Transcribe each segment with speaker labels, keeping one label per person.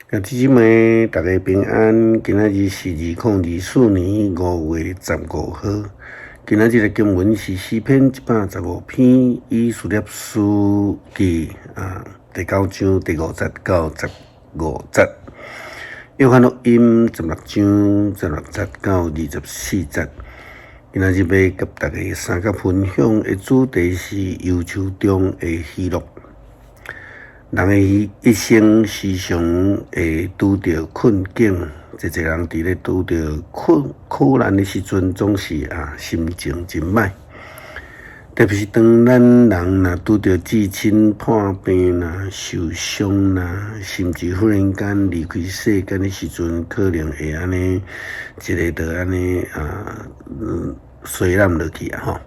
Speaker 1: 兄弟姊妹，大家平安。今仔日是2024年5月15号。今仔日的经文是诗篇115篇以斯帖书记第9章第50到15节。约翰福音16章16节到24节。今仔日要甲大家三角分享的主题是忧愁中的喜乐。人的一生时常会拄着困境，一个人伫咧拄着苦难的时阵，总是心情真歹。特别是当咱人若拄着至亲破病啦、受伤啦，甚至忽然间离开世间的时阵，可能会安尼一个就安尼衰烂落去吼。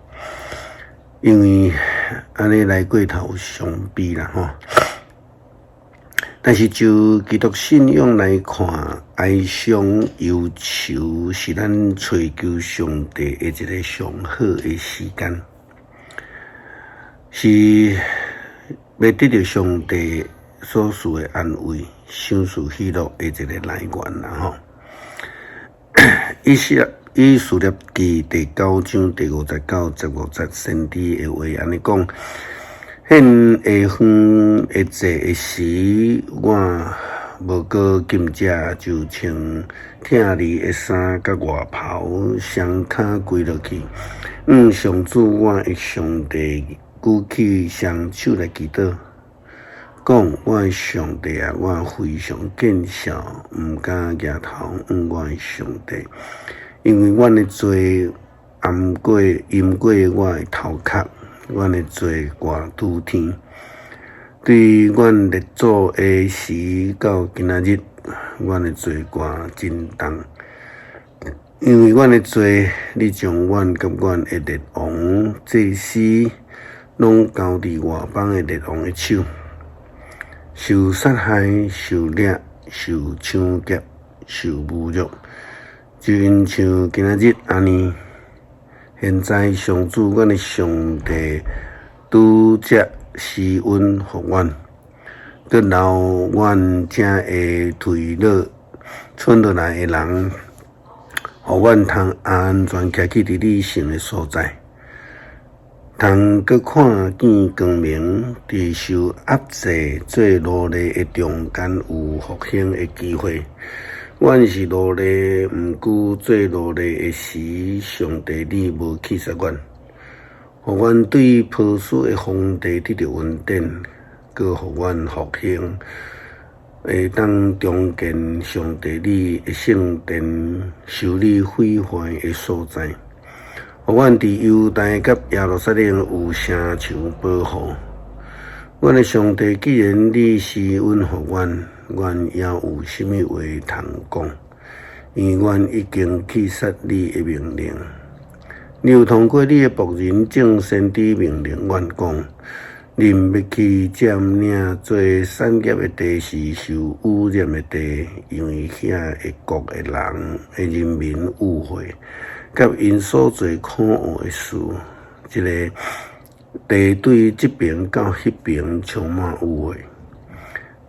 Speaker 1: 因为安尼来过头伤悲啦吼。但是就基督信仰来看，哀伤忧愁是咱找求上帝的一个上好的时间，是要得到上帝所赐的安慰、享受喜乐的一个来源啦吼。以斯帖记第9章第50到15节先知的话安尼讲。现下昏下济的时，我无过禁食，就穿疼哩的衫甲外袍，双脚跪落去。上主，我的上帝，举起双手来祈祷，讲我的上帝啊，我非常见笑，毋敢举头我的上帝，因为阮的罪淹过我的头壳。阮的罪挂拄天，对阮列祖的时到今仔日，阮的罪挂真重。因为阮的罪，你将阮甲阮的列王祭司，拢交伫外邦的列王的手，受杀害、受掠、受抢劫、受侮辱，就因像今仔日安尼。现在上主，阮的上帝拄则施恩互阮，佮留阮正会退落剩落来的人，互阮通安全徛起伫你圣的所在，通佮看见光明，伫受压制、做奴隶的中间有复兴的机会。阮是奴隶，毋过做奴隶的时，上帝你无弃杀阮，互阮对波斯的皇帝得到稳定，佮互阮复兴，会当重建上帝你的圣殿，受你毁坏的所在，互阮伫犹大甲耶路撒冷有城墙保护。阮的上帝，既然你施恩互阮，阮也有啥物话通讲？因为阮已经弃杀你的命令。你有通过你的仆人正先知命令阮讲，恁要去占领做产业的地是受污染的地，因为遐的国的人的人民误会，甲因所做可恶的事，一个地对这边到迄边充满污秽。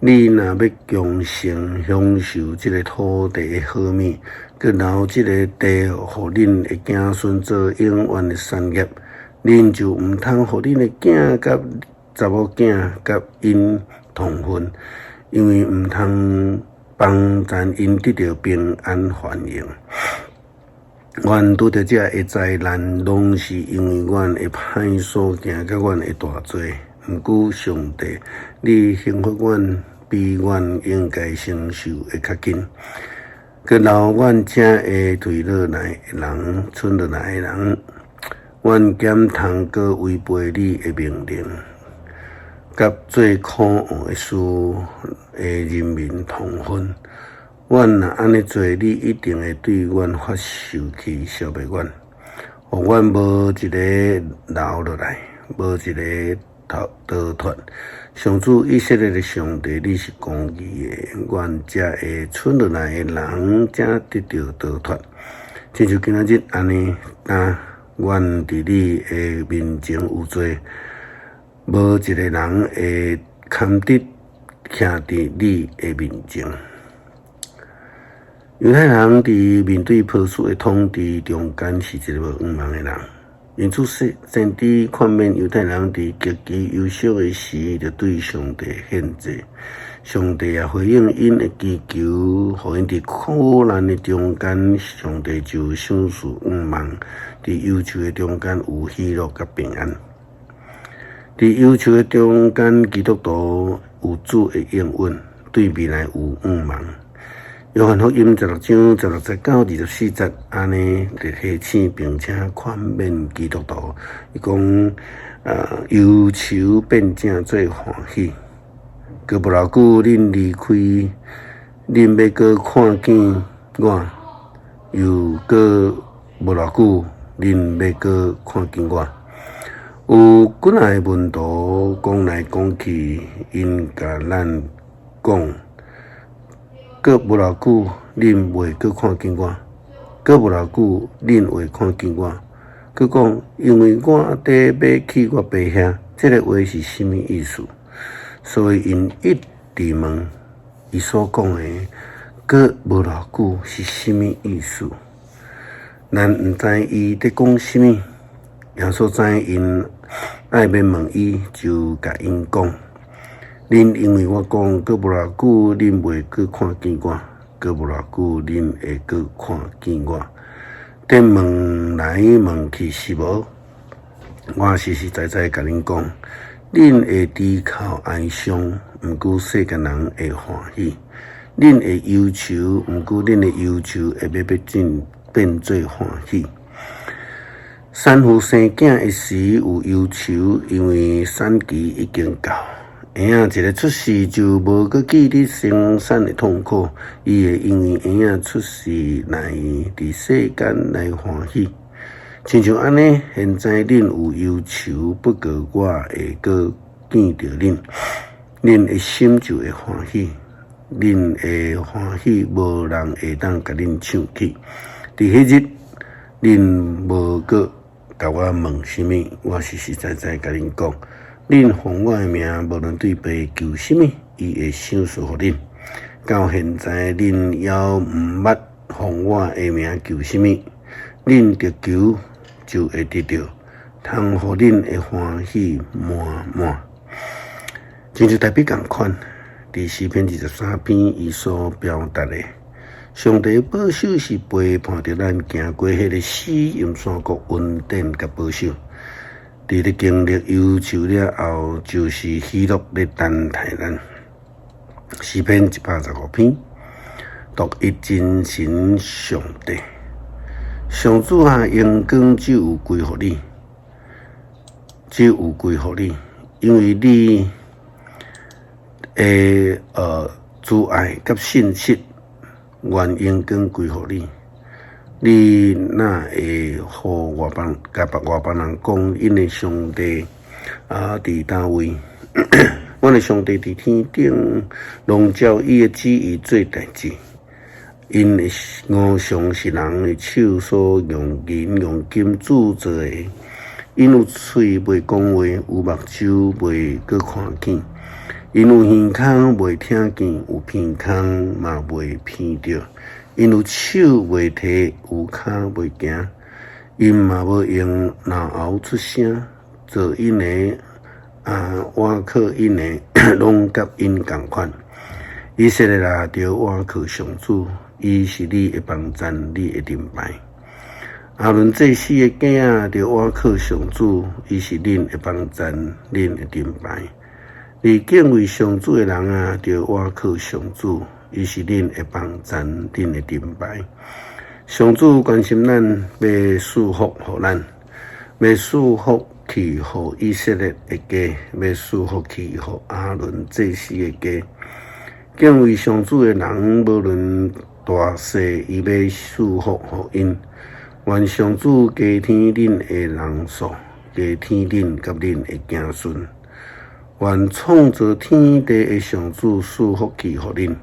Speaker 1: 你若要强盛享受这个土地的好物，佮留这个地互恁的子孙做永远的产业，恁就毋通互恁的囝甲查某囝甲因同分，因为毋通帮咱因得到平安繁荣。阮拄着这个灾难，拢是因为阮的歹所行，甲阮的大罪。毋过上帝，你幸福阮，比阮应该承受会较紧，佮留阮正会退落来的人，剩落来的人，阮减通佮违背你的命令，甲做可恶的事的人民同分。阮若安尼做，你一定会对阮发生气，消灭阮，互阮无一个留落来，无一个逃脱。上主以色列的上帝，你是公义的，阮才会剩落来的人才得到逃脱。亲像今仔日安尼，阮伫你的面前有罪，无一个人会堪得徛伫你的面前。犹太人伫面对波斯的统治中间是一个无圆满的人，因此先知劝勉犹太人伫极其优秀的时，就对上帝献祭。上帝也回应因的祈求，互因伫苦难的中间，上帝就赏赐圆满；伫忧愁的中间有喜乐甲平安。伫忧愁的中间，基督徒有主的应允，对未来有圆满。约翰福音16章16节到24节，安尼就提醒并且劝勉基督徒，伊讲忧愁变正做欢喜。过不偌久，恁离开，恁要搁看见我；又过无偌久，恁要搁看见我。有几来门徒讲来讲去，因甲咱讲，过无偌久，恁袂搁看见我；过无偌久，恁会看见我。佮讲，因为我得要去我爸遐，这个话是什么意思？所以因一直问，伊所讲的“过无偌久”是什么意思？咱毋知伊在讲什么，耶稣知因爱要问伊，就甲因讲：“恁因为我讲过无偌久，恁袂搁看见我；过无偌久，恁会搁看见我。等问来问去是无？我实实在在甲恁讲。”恁会低靠哀伤，毋过世间人会欢喜；恁会忧愁，毋过恁的忧愁会变做欢喜。产妇生囝的时有忧愁，因为产期已经到。婴仔一个出世就无搁记得生产的痛苦，伊会因为婴仔出世来伫世间来欢喜。亲像安尼，现在恁有忧愁，不过我会搁见着恁，恁的心就会欢喜，恁会欢喜，无人会当甲恁抢去。伫迄日，恁无搁甲我问什么，我实实在在甲恁讲，恁奉我的名，无论对爸求什么，伊会赏赐互恁。到现在，恁也毋捌奉我的名求什么，恁着求。就会得到，通互恁会欢喜满满。亲像台北共款，伫诗篇23篇伊所表达的，上帝保守是陪伴着咱行过迄个死荫山谷稳定甲保守。伫咧经历忧愁了后，就是喜乐咧等待咱。诗篇115篇，独一真神上帝。上主啊，阳光只有归互你，只有归互你，因为你的慈爱甲信实，愿阳光归互你。你哪会互外邦人讲，因的上帝伫叨位？阮的上帝伫天顶，拢照伊的旨意做代志。因的五常是人的手所用银用金铸造的，因有嘴袂讲话，有目睭袂搁看见，因有耳孔袂听见，有鼻孔嘛袂闻着，因有手袂提，有骹袂行，因嘛无用脑喉出声，做因的倚靠因的，拢甲因共款。以色列啊，着倚靠上主。伊是你的帮赞，你的盾牌。阿伦祭司的囝仔，着倚靠上主，伊是恁的帮赞，恁的盾牌。你敬畏上主的人啊，着倚靠上主，伊是恁的帮赞，恁的盾牌。上主关心咱，要赐福互咱，要赐福去互以色列的家，要赐福去互阿伦祭司的家。敬畏上主的人，无论大细，伊要赐福互因。愿上主加添恁的人数，加添恁甲恁的子孙。愿创造天地的上主赐福去互恁。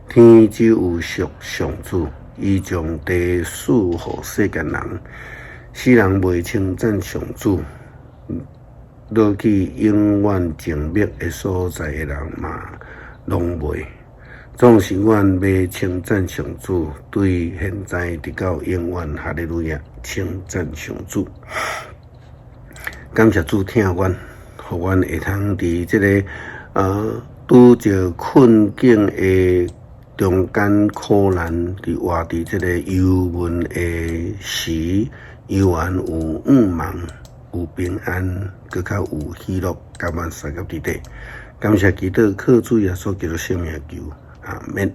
Speaker 1: 天只有属上主，伊将地赐互世间人。世人袂称赞上主，落去永远静谧的所在的人嘛，拢袂。总是阮要称赞上主，对现在直到永远，哈利路亚，称赞上主。感谢主听阮，互阮会通伫即个拄着困境的中间苦难，伫活伫即个忧闷的时，悠然有望，有平安，搁较有喜乐，感恩三个伫底。感谢基督靠主耶稣基督生命求，阿免。